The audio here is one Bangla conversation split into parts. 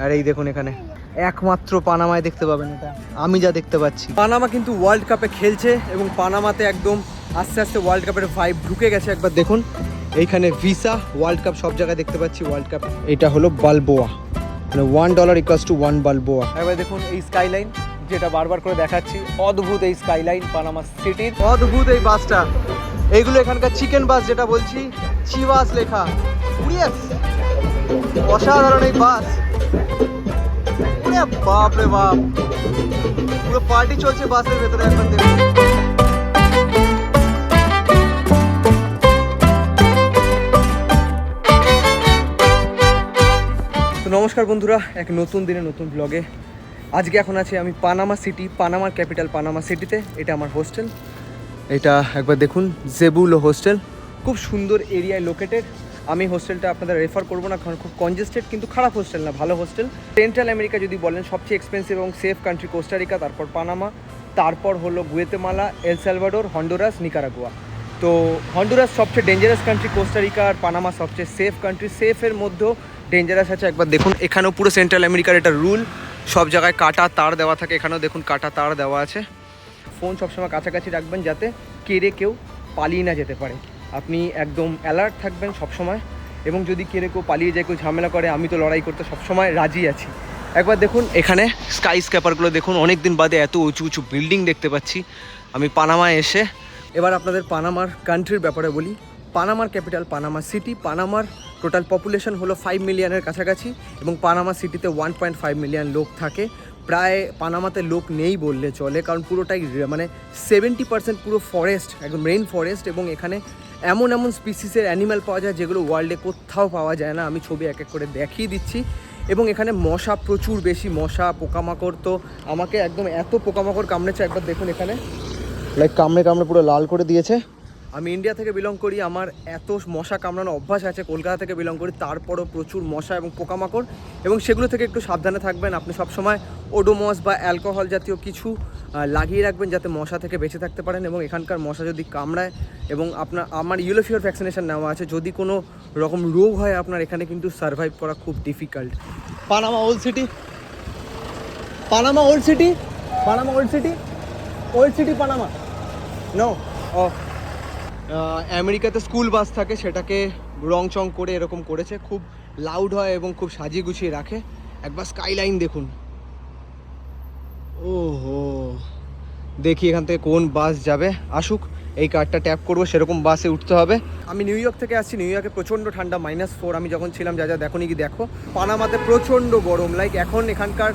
আর এই দেখুন এখানে একমাত্র পানামায় দেখতে পাবেন এটা, আমি যা দেখতে পাচ্ছি। পানামা কিন্তু ওয়ার্ল্ড কাপে খেলছে এবং পানামাতে একদম আস্তে আস্তে ওয়ার্ল্ড কাপের ভাইব ঢুকে গেছে। একবার দেখুন এইখানে ভিসা, ওয়ার্ল্ড কাপ সব জায়গায় দেখতে পাচ্ছি ওয়ার্ল্ড কাপ। এটা হলো বালবোয়া, মানে $1 ইকুয়ালস টু 1 বালবোয়া। এবার দেখুন এই স্কাইলাইন, যেটা বারবার করে দেখাচ্ছি, অদ্ভুত এই স্কাইলাইন পানামা সিটির, অদ্ভুত এই বাসটা। এইগুলো এখানকার চিকেন বাস, যেটা বলছি চিভাস লেখা, অসাধারণ এই বাস। বাপ রে বাপ, পুরো পার্টি চলছে বাসের ভেতরে। একবার দেখুন তো নমস্কার বন্ধুরা, এক নতুন দিনে নতুন ব্লগে আজকে এখন আছি আমি পানামা সিটি, পানামার ক্যাপিটাল পানামা সিটিতে। এটা আমার হোস্টেল, এটা একবার দেখুন জেবুলো হোস্টেল, খুব সুন্দর এরিয়ায় লোকেটেড। আমি হোস্টেলটা আপনাদের রেফার করবো না কারণ খুব কনজেস্টেড, কিন্তু খারাপ হোস্টেল না, ভালো হোস্টেল। সেন্ট্রাল আমেরিকা যদি বলেন সবচেয়ে এক্সপেন্সিভ এবং সেফ কান্ট্রি কোস্টারিকা, তারপর পানামা, তারপর হলো গুয়েতেমালা, এল সালভাডোর, হন্ডুরাস, নিকারাগুয়া। তো হন্ডুরাস সবচেয়ে ডেঞ্জারাস কান্ট্রি, কোস্টারিকা আর পানামা সবচেয়ে সেফ কান্ট্রি। সেফের মধ্যেও ডেঞ্জারাস আছে। একবার দেখুন এখানেও পুরো সেন্ট্রাল আমেরিকার এটা রুল, সব জায়গায় কাটা তার দেওয়া থাকে। এখানেও দেখুন কাটা তার দেওয়া আছে। ফোন সবসময় কাছাকাছি রাখবেন যাতে কেড়ে কেউ পালিয়ে না যেতে পারে। আপনি একদম অ্যালার্ট থাকবেন সবসময়, এবং যদি কেড়ে কেউ পালিয়ে যায়, কেউ ঝামেলা করে, আমি তো লড়াই করতে সবসময় রাজি আছি। একবার দেখুন এখানে স্কাই স্ক্যাপারগুলো দেখুন, অনেক দিন বাদে এত উঁচু উঁচু বিল্ডিং দেখতে পাচ্ছি আমি পানামায় এসে। এবার আপনাদের পানামার কান্ট্রির ব্যাপারে বলি। পানামার ক্যাপিটাল পানামা সিটি। পানামার টোটাল পপুলেশন হলো 5 মিলিয়নের কাছাকাছি, এবং পানামা সিটিতে 1.5 মিলিয়ন লোক থাকে। প্রায় পানামাতে লোক নেই বললে চলে, কারণ পুরোটাই মানে 70% পুরো ফরেস্ট, একদম রেইন ফরেস্ট। এবং এখানে এমন এমন স্পিসিসের অ্যানিম্যাল পাওয়া যায় যেগুলো ওয়ার্ল্ডে কোথাও পাওয়া যায় না। আমি ছবি এক এক করে দেখিয়ে দিচ্ছি। এবং এখানে মশা প্রচুর বেশি, মশা পোকামাকড়, তো আমাকে একদম এত পোকামাকড় কামড়েছে। একবার দেখুন এখানে লাইক কামড়ে কামড়ে পুরো লাল করে দিয়েছে। আমি ইন্ডিয়া থেকে বিলং করি, আমার এত মশা কামড়ানো অভ্যাস আছে। কলকাতা থেকে বিলং করি, তারপরও প্রচুর মশা এবং পোকামাকড়, এবং সেগুলো থেকে একটু সাবধানে থাকবেন। আপনি সবসময় ওডোমস বা অ্যালকোহল জাতীয় কিছু লাগিয়ে রাখবেন যাতে মশা থেকে বেঁচে থাকতে পারেন। এবং এখানকার মশা যদি কামড়ায়, এবং আমার ইয়েলো ফিভার ভ্যাকসিনেশন নেওয়া আছে, যদি কোনো রকম রোগ হয় আপনার, এখানে কিন্তু সার্ভাইভ করা খুব difficult. Panama old city, Panama old city, Panama old city, old city Panama. No, ও আমেরিকাতে স্কুল বাস থাকে, সেটাকে রং চং করে এরকম করেছে, খুব লাউড হয় এবং খুব সাজিয়ে গুছিয়ে রাখে। একবার স্কাইলাইন দেখুন। ওহো, দেখি এখান থেকে কোন বাস যাবে, আসুক, এই কার্ডটা ট্যাপ করবো, সেরকম বাসে উঠতে হবে। আমি নিউ ইয়র্ক থেকে আসছি, নিউ ইয়র্কে প্রচণ্ড ঠান্ডা, -4 আমি যখন ছিলাম, যা যা দেখো নি কি দেখো। পানামাতে প্রচণ্ড গরম, লাইক এখন এখানকার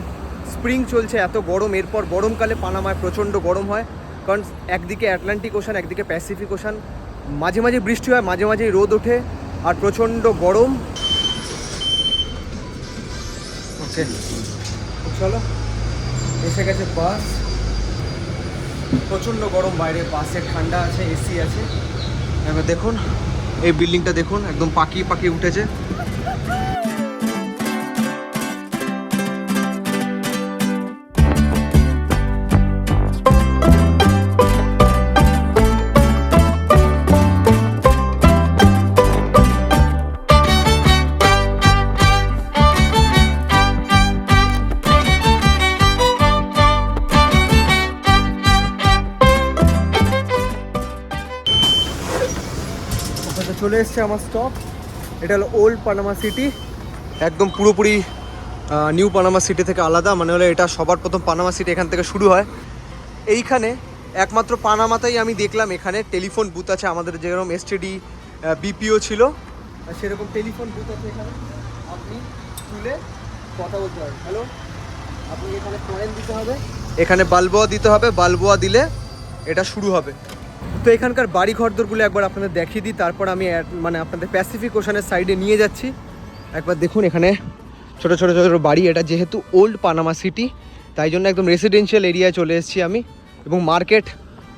স্প্রিং চলছে, এত গরম। এরপর গরমকালে পানামায় প্রচণ্ড গরম হয়, কারণ একদিকে আটলান্টিক ওশান, একদিকে প্যাসিফিক ওশান। মাঝে মাঝে বৃষ্টি হয়, মাঝে মাঝেই রোদ ওঠে, আর প্রচণ্ড গরম। ওকে চলো, এসে গেছে বাস। প্রচণ্ড গরম বাইরে, বাসে ঠান্ডা আছে, এসি আছে। এবার দেখুন এই বিল্ডিংটা দেখুন, একদম পাকিয়ে পাকিয়ে উঠেছে। চলে এসছে আমার স্টপ। এটা হলো ওল্ড পানামা সিটি, একদম পুরোপুরি নিউ পানামা সিটি থেকে আলাদা। মানে হলো এটা সবার প্রথম পানামা সিটি এখান থেকে শুরু হয়। এইখানে একমাত্র পানামাতেই আমি দেখলাম এখানে টেলিফোন বুথ আছে, আমাদের যেরকম এসটিডি বিপিও ছিল সেরকম টেলিফোন বুথ আছে এখানে। আপনি তুলে কথা বলতে পারেন। হ্যালো, আপনি এখানে কয়েন দিতে হবে, এখানে বালবোয়া দিতে হবে, বালবোয়া দিলে এটা শুরু হবে। তো এখানকার বাড়ি ঘরদোরগুলো একবার আপনাদের দেখিয়ে দিই, তারপর আমি মানে আপনাদের প্যাসিফিক ওশানের সাইডে নিয়ে যাচ্ছি। একবার দেখুন এখানে ছোট ছোট ছোট বাড়ি। এটা যেহেতু ওল্ড পানামা সিটি, তাই জন্য একদম রেসিডেন্সিয়াল এরিয়ায় চলে এসেছি আমি। এবং মার্কেট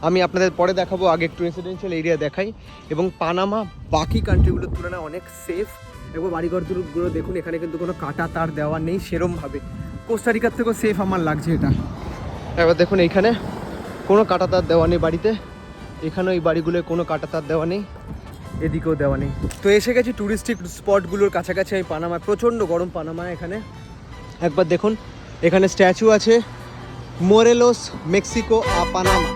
আমি আপনাদের পরে দেখাবো, আগে একটু রেসিডেন্সিয়াল এরিয়া দেখাই। এবং পানামা বাকি কান্ট্রিগুলোর তুলনায় অনেক সেফ। এবং বাড়ি ঘরদোরগুলো দেখুন, এখানে কিন্তু কোনো কাটা তার দেওয়া নেই সেরমভাবে। কোস্টারিকার থেকেও সেফ আমার লাগছে এটা। এবার দেখুন এইখানে কোনো কাটা তার দেওয়া নেই বাড়িতে, এখানেও এই বাড়িগুলোয় কোনো কাটা তার দেওয়া নেই, এদিকেও দেওয়া নেই। তো এসে গেছি টুরিস্টিক স্পটগুলোর কাছাকাছি আমি পানামায়। প্রচণ্ড গরম পানামায় এখানে, একবার দেখুন, এখানে স্ট্যাচু আছে মোরেলোস মেক্সিকো পানামা।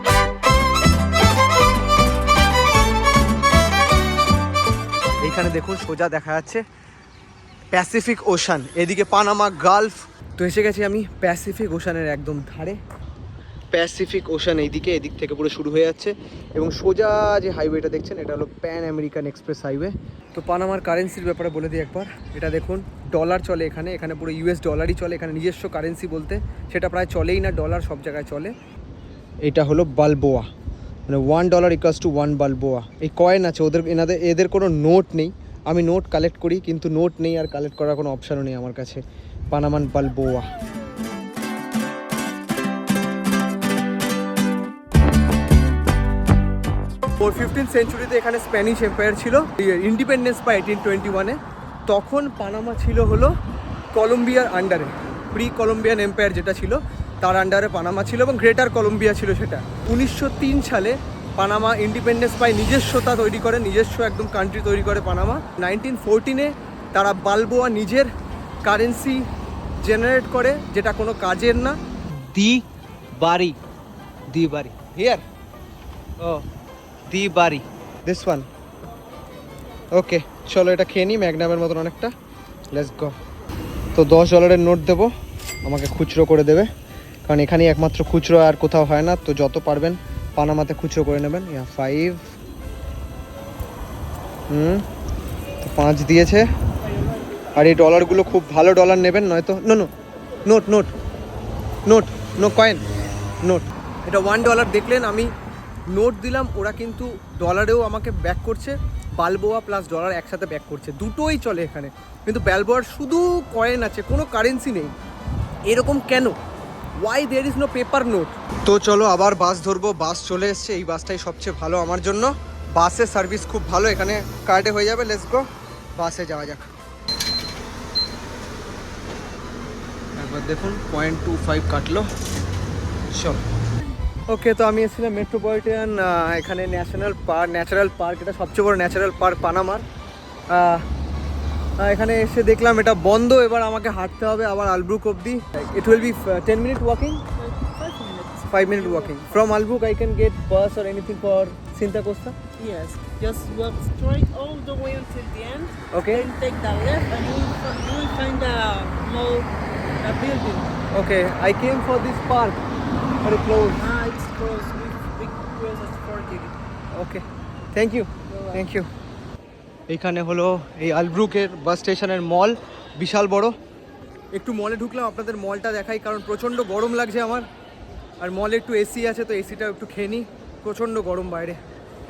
এইখানে দেখুন সোজা দেখা যাচ্ছে প্যাসিফিক ওশান, এদিকে পানামা গালফ। তো এসে গেছি আমি প্যাসিফিক ওশানের একদম ধারে। প্যাসিফিক ওশান এইদিকে, এদিক থেকে পুরো শুরু হয়ে যাচ্ছে এবং সোজা যে হাইওয়েটা দেখছেন এটা হলো প্যান আমেরিকান এক্সপ্রেস হাইওয়ে। তো পানামার কারেন্সির ব্যাপারে বলে দিই একবার। এটা দেখুন ডলার চলে এখানে, এখানে পুরো ইউএস ডলারই চলে। এখানে নিজস্ব কারেন্সি বলতে সেটা প্রায় চলেই না, ডলার সব জায়গায় চলে। এটা হলো বালবোয়া, মানে $1 = 1 বালবোয়া। এই কয়েন আছে ওদের, এদের কোনো নোট নেই। আমি নোট কালেক্ট করি কিন্তু নোট নেই আর কালেক্ট করার কোনো অপশানও নেই আমার কাছে। পানামান বালবোয়া। 15th সেঞ্চুরিতে এখানে স্প্যানিশ এম্পায়ার ছিল। ইন্ডিপেন্ডেন্স পায় 1821-এ। তখন পানামা ছিল হলো কলম্বিয়ার আন্ডারে, প্রি কলম্বিয়ান এম্পায়ার যেটা ছিল তার আন্ডারে পানামা ছিল এবং গ্রেটার কলম্বিয়া ছিল সেটা। 1903 সালে পানামা ইন্ডিপেন্ডেন্স পায়, নিজস্বতা তৈরি করে, নিজস্ব একদম কান্ট্রি তৈরি করে পানামা। 1914-এ তারা বালবোয়া নিজের কারেন্সি জেনারেট করে, যেটা কোনো কাজের না। দি বাড়ি হিয়ার ও দি বাড়ি, দিস ওয়ান। ওকে চলো এটা খেয়ে নিই, ম্যাগনামের মতন অনেকটা। Let's go. তো $10 নোট দেবো, আমাকে খুচরো করে দেবে, কারণ এখানেই একমাত্র খুচরো, আর কোথাও হয় না। তো যত পারবেন পানামাতে খুচরো করে নেবেন। 5 5 দিয়েছে। আর এই ডলারগুলো খুব ভালো ডলার নেবেন, নয়তো no no note note note no coin note. এটা $1 দেখলেন, আমি নোট দিলাম, ওরা কিন্তু ডলারেও আমাকে ব্যাক করছে, বালবোয়া প্লাস ডলার একসাথে ব্যাক করছে, দুটোই চলে এখানে। কিন্তু বালবোয়ার শুধু কয়েন আছে, কোনো কারেন্সি নেই। এরকম কেন? Why there is no paper note? তো চলো আবার বাস ধরবো। বাস চলে এসছে, এই বাসটাই সবচেয়ে ভালো আমার জন্য। বাসের সার্ভিস খুব ভালো, এখানে কার্ডে হয়ে যাবে। লেটস গো, বাসে যাওয়া যাক। একবার দেখুন 0.25 কাটলো। চল। ওকে, তো আমি এসেছিলাম মেট্রোপলিটন, এখানে ন্যাচারাল পার্ক, এটা সবচেয়ে বড় ন্যাচারাল পার্ক পানামার। এখানে এসে দেখলাম এটা বন্ধ, এবার আমাকে হাঁটতে হবে আবার আলব্রুক অবধি। It will be 10 minute walking, 5 minute walking from Albrook. I can get bus or anything for Cinta Costa? Yes, just walk straight all the way until the end. Okay. Then take the left and you will find a building. Okay, I came for this park, but it closed. It's closed. We close at 4:30. Okay, thank you. Thank you. এইখানে হলো এই আলব্রুকের বাস স্টেশনের মল, বিশাল বড়। একটু মলে ঢুকলাম, আপনাদের মলটা দেখাই, কারণ প্রচণ্ড গরম লাগছে আমার। আর মলে একটু এসি আছে, তো এসিটা একটু খেয়ে নিই, প্রচণ্ড গরম বাইরে।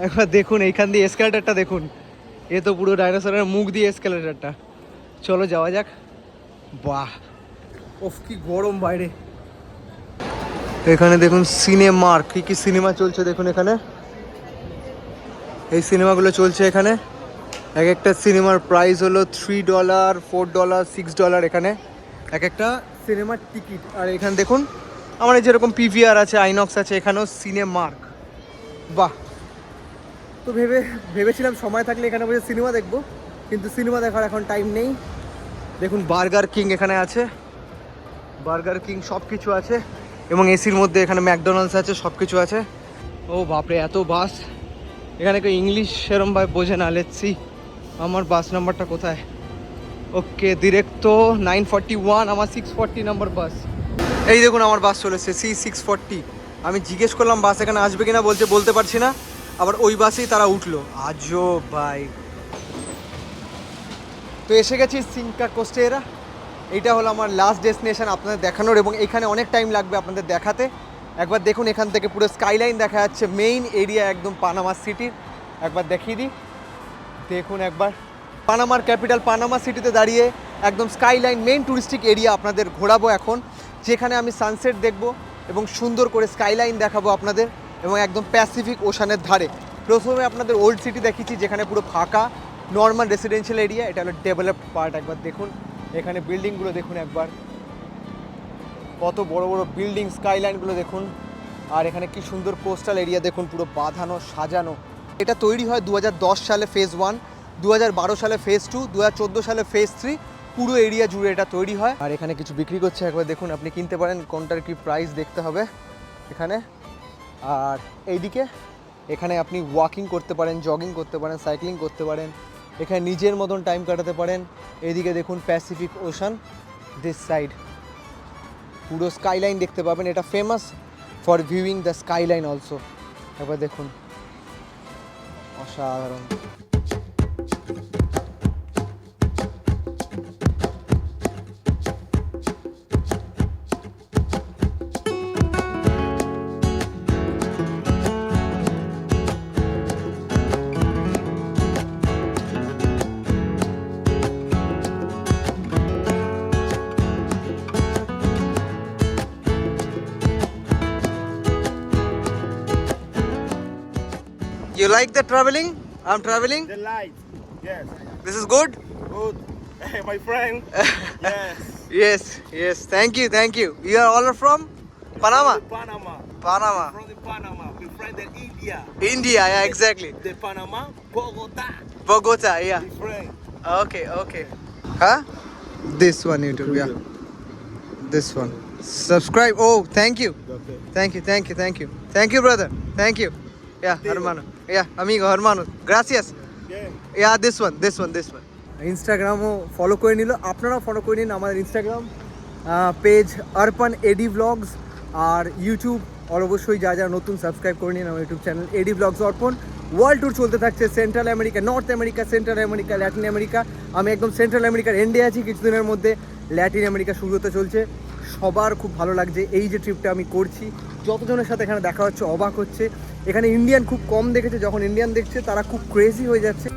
একবার দেখুন এইখান দিয়ে এসকেলেটারটা দেখুন, এ তো পুরো ডাইনোসরের মুখ দিয়ে এসকেলেটারটা। চলো যাওয়া যাক। বাহ, ওফ কি গরম বাইরে। এখানে দেখুন সিনেমার কী কী সিনেমা চলছে দেখুন। এখানে এই সিনেমাগুলো চলছে এখানে। এক একটা সিনেমার প্রাইস হলো $3, $4, $6 এখানে এক একটা সিনেমার টিকিট। আর এখানে দেখুন আমার যেরকম পিভিআর আছে, আইনক্স আছে, এখানেও সিনেমার্ক। বাহ, তো ভেবেছিলাম সময় থাকলে এখানে বসে সিনেমা দেখবো, কিন্তু সিনেমা দেখার এখন টাইম নেই। দেখুন বার্গার কিং এখানে আছে, বার্গার কিং সব কিছু আছে, এবং এসির মধ্যে এখানে ম্যাকডোনাল্ডস আছে, সব কিছু আছে। ও বাপরে, এত বাস। এখানে কেউ ইংলিশ সেরমভাবে বোঝে না। লেটস সি আমার বাস নাম্বারটা কোথায়। ওকে, ডিরেক্ট তো 941, আমার 640 নাম্বার বাস। এই দেখুন আমার বাস চলেছে C640। আমি জিজ্ঞেস করলাম বাস এখানে আসবে কিনা, বলতে পারছি না। আবার ওই বাসেই তারা উঠলো। আজো ভাই। তো এসে গেছি সিনকা কোস্টেরা। এইটা হলো আমার লাস্ট ডেস্টিনেশন আপনাদের দেখানোর, এবং এখানে অনেক টাইম লাগবে আপনাদের দেখাতে। একবার দেখুন এখান থেকে পুরো স্কাইলাইন দেখা যাচ্ছে, মেইন এরিয়া একদম পানামা সিটির। একবার দেখিয়ে দিই, দেখুন একবার পানামার ক্যাপিটাল পানামা সিটিতে দাঁড়িয়ে একদম স্কাইলাইন মেইন টুরিস্টিক এরিয়া আপনাদের ঘোরাবো এখন, যেখানে আমি সানসেট দেখবো এবং সুন্দর করে স্কাইলাইন দেখাবো আপনাদের, এবং একদম প্যাসিফিক ওশানের ধারে। প্রথমে আপনাদের ওল্ড সিটি দেখিয়েছি, যেখানে পুরো ফাঁকা নর্মাল রেসিডেন্সিয়াল এরিয়া। এটা হলো ডেভেলপড পার্ট। একবার দেখুন এখানে বিল্ডিংগুলো দেখুন একবার, কত বড় বড় বিল্ডিং, স্কাইলাইনগুলো দেখুন। আর এখানে কি সুন্দর কোস্টাল এরিয়া দেখুন, পুরো বাঁধানো সাজানো। এটা তৈরি হয় 2010 সালে ফেজ 1, 2012 সালে ফেজ 2, 2014 সালে ফেজ 3, পুরো এরিয়া জুড়ে এটা তৈরি হয়। আর এখানে কিছু বিক্রি করছে, একবার দেখুন, আপনি কিনতে পারেন, কোনটার কি প্রাইস দেখতে হবে এখানে। আর এইদিকে এখানে আপনি ওয়াকিং করতে পারেন, জগিং করতে পারেন, সাইক্লিং করতে পারেন, এখানে নিজের মতন টাইম কাটাতে পারেন। এইদিকে দেখুন প্যাসিফিক ওশান, দিস সাইড পুরো স্কাইলাইন দেখতে পাবেন। এটা famous for viewing the skyline also. একবার দেখুন, অসাধারণ। You like the traveling? I'm traveling. The light. Yes. This is good. Good. My friend. Yes. Yes, yes. Thank you, thank you. You are all from Panama. From the Panama. Panama. From the Panama. My friend in India. India, yeah, exactly. The Panama. Bogota. Bogota, yeah. My friend. Okay, okay. Huh? This one, YouTube, yeah. This one. Subscribe. Oh, thank you. Okay. Thank you, thank you, thank you. Thank you, brother. Thank you. Yeah, hermano. Yeah, amigo, hermano. Gracias. Yeah. Yeah, this one. ইনস্টাগ্রামও ফলো করে নিল, আপনারাও ফলো করে নিন আমাদের Instagram page Arpan AD blogs. আর ইউটিউব অবশ্যই যা যা নতুন সাবস্ক্রাইব করে নিন আমার YouTube channel AD blogs Arpan. World tour চলতে থাকছে, Central America, North America, Central America, Latin America. আমি একদম সেন্ট্রাল আমেরিকার এন্ডে আছি, কিছুদিনের মধ্যে ল্যাটিন আমেরিকা শুরু হতে চলছে। সবার খুব ভালো লাগছে এই যে ট্রিপটা আমি করছি। যতজনের সাথে এখানে দেখা হচ্ছে অবাক হচ্ছে। এখানে ইন্ডিয়ান খুব কম দেখেছে, যখন ইন্ডিয়ান দেখছে তারা খুব ক্রেজি হয়ে যাচ্ছে।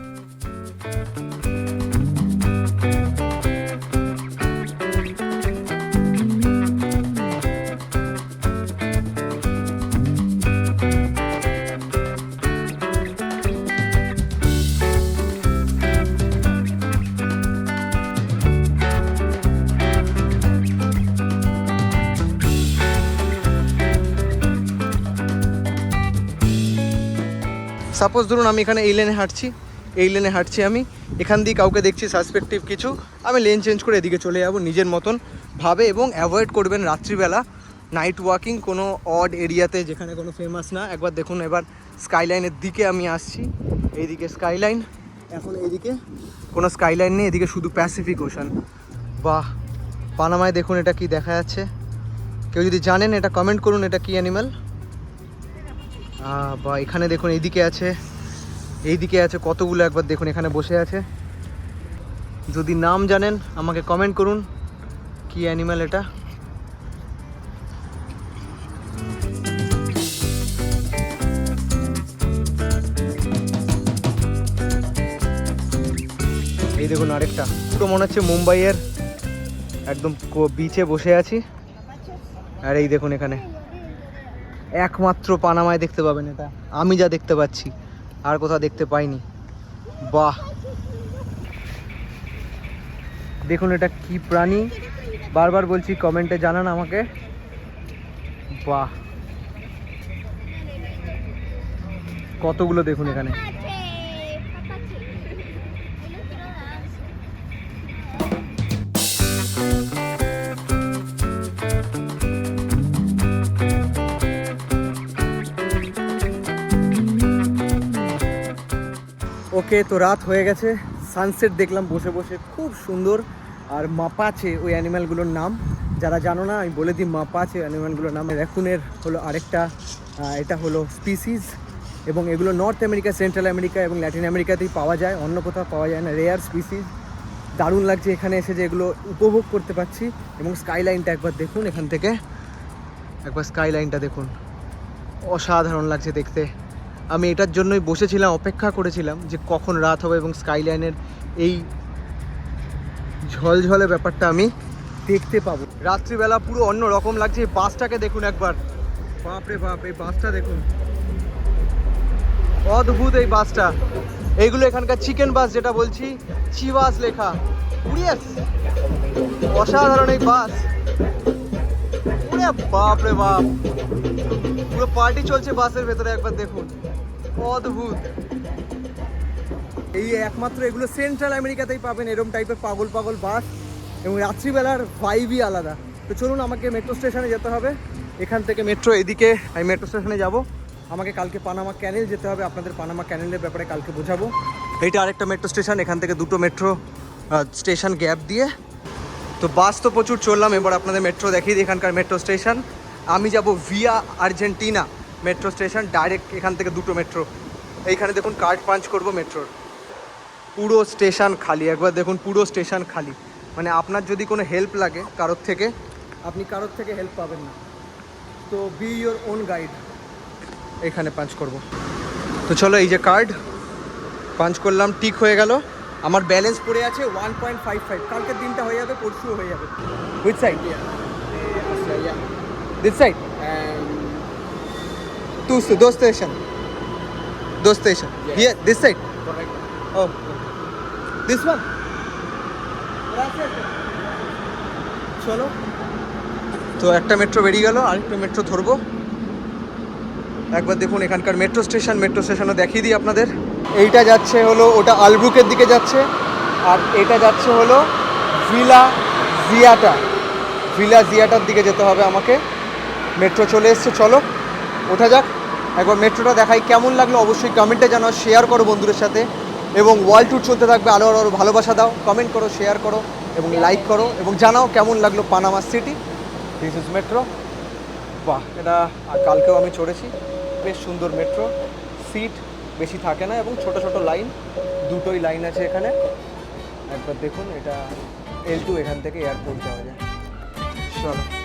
সাপোজ ধরুন আমি এখানে এই লেনে হাঁটছি আমি এখান দিয়ে কাউকে দেখছি সাসপেক্টিভ কিছু, আমি লেন চেঞ্জ করে এদিকে চলে যাব নিজের মতন ভাবে। এবং অ্যাভয়েড করবেন রাত্রিবেলা নাইট ওয়াকিং কোনো অড এরিয়াতে যেখানে কোনো ফেমাস না। একবার দেখুন, এবার স্কাইলাইনের দিকে আমি আসছি, এইদিকে স্কাইলাইন, এখন এইদিকে কোনো স্কাইলাইন নেই, এদিকে শুধু প্যাসিফিক ওশান। বাহ, পানামায় দেখুন এটা কি দেখা যাচ্ছে, কেউ যদি জানেন এটা কমেন্ট করুন, এটা কি অ্যানিম্যাল। বা এখানে দেখুন এইদিকে আছে কতগুলো, একবার দেখুন এখানে বসে আছে। যদি নাম জানেন আমাকে কমেন্ট করুন কি অ্যানিম্যাল এটা। এই দেখুন আরেকটা, পুরো মনে হচ্ছে মুম্বাইয়ের একদম বিচে বসে আছি। আর এই দেখুন এখানে একমাত্র পানামায় দেখতে পাবেন এটা, আমি যা দেখতে পাচ্ছি আর কোথাও দেখতে পাইনি। বাহ, দেখুন এটা কি প্রাণী, বারবার বলছি কমেন্টে জানান আমাকে। বাহ, কতগুলো দেখুন এখানে। ওকে, তো রাত হয়ে গেছে, সানসেট দেখলাম বসে বসে, খুব সুন্দর। আর মাপাচে ওই অ্যানিম্যালগুলোর নাম, যারা জানো না আমি বলে দিই, মাপাচে অ্যানিম্যালগুলোর নাম। র্যাকুনের হলো আরেকটা, এটা হলো স্পিসিস, এবং এগুলো নর্থ আমেরিকা, সেন্ট্রাল আমেরিকা এবং ল্যাটিন আমেরিকাতেই পাওয়া যায়, অন্য কোথাও পাওয়া যায় না, রেয়ার স্পিসিস। দারুণ লাগছে এখানে এসে যে এগুলো উপভোগ করতে পারছি। এবং স্কাইলাইনটা একবার দেখুন, এখান থেকে একবার স্কাইলাইনটা দেখুন, অসাধারণ লাগছে দেখতে। আমি এটার জন্যই বসেছিলাম, অপেক্ষা করেছিলাম যে কখন রাত হবে এবং স্কাইলাইনের এই ঝলঝলে ব্যাপারটা আমি দেখতে পাবো। রাত্রিবেলা পুরো অন্য রকম লাগছে। এই বাসটাকে দেখুন একবার, বাপরে বাপ, এই বাসটা দেখুন, অদ্ভুত এই বাসটা। এইগুলো এখানকার চিকেন বাস, যেটা বলছি চিবাস লেখা, উড়িয়াস, অসাধারণ এই বাস। বাপরে বাপ, পুরো পার্টি চলছে বাসের ভেতরে, একবার দেখুন, অদ্ভুত। এই একমাত্র এগুলো সেন্ট্রাল আমেরিকাতেই পাবেন এরকম টাইপের পাগল পাগল বাস। এবং রাত্রিবেলার ভাইবই আলাদা। তো চলুন, আমাকে মেট্রো স্টেশনে যেতে হবে। এখান থেকে মেট্রো এদিকে, আমি মেট্রো স্টেশনে যাব। আমাকে কালকে পানামা ক্যানেল যেতে হবে, আপনাদের পানামা ক্যানেলের ব্যাপারে কালকে বোঝাবো। এইটা আরেকটা মেট্রো স্টেশন, এখান থেকে দুটো মেট্রো স্টেশন গ্যাপ দিয়ে। তো বাস তো প্রচুর চললাম, এবার আপনাদের মেট্রো দেখিয়ে দিই। এখানকার মেট্রো স্টেশন, আমি যাব via Argentina metro station, direct এখান থেকে দুটো মেট্রো। এইখানে দেখুন কার্ড পাঞ্চ করব মেট্রোর। পুরো স্টেশন খালি, একবার দেখুন পুরো স্টেশন খালি। মানে আপনার যদি কোনো হেল্প লাগে কারোর থেকে, আপনি কারোর থেকে হেল্প পাবেন না। তো বি ইয়োর ওন গাইড। এখানে পাঞ্চ করব। তো চলো, এই যে কার্ড পাঞ্চ করলাম, টিক হয়ে গেল। আমার ব্যালেন্স পড়ে আছে 1.55। কালকের দিনটা হয়ে যাবে, পরশুও হয়ে যাবে। Which side? This side. দো স্টেশন, দো স্টেশন হিয়ার, দিস সাইড। ও দিস ওয়ান। চলো, তো একটা মেট্রো বেরিয়ে গেল, আরেকটা মেট্রো ধরবো। একবার দেখুন এখানকার মেট্রো স্টেশনও দেখিয়ে দিই আপনাদের। এইটা যাচ্ছে হলো, ওটা আলব্রুকের দিকে যাচ্ছে, আর এটা যাচ্ছে হলো ভিলা জিয়াটার দিকে যেতে হবে আমাকে। মেট্রো চলে এসছে, চলো ওঠা যাক। একবার মেট্রোটা দেখাই, কেমন লাগলো অবশ্যই কমেন্টে জানাও, শেয়ার করো বন্ধুদের সাথে। এবং ওয়ার্ল্ড ট্যুর চলতে থাকবে, আরও ভালোবাসা দাও, কমেন্ট করো, শেয়ার করো এবং লাইক করো, এবং জানাও কেমন লাগলো Panama city. This is metro. বাহ, এটা কালকেও আমি চড়েছি, বেশ সুন্দর মেট্রো। সিট বেশি থাকে না এবং ছোট ছোট লাইন, দুটোই লাইন আছে এখানে। একবার দেখুন, এটা L2, এখান থেকে এয়ারপোর্ট যাওয়া যায়। চলো।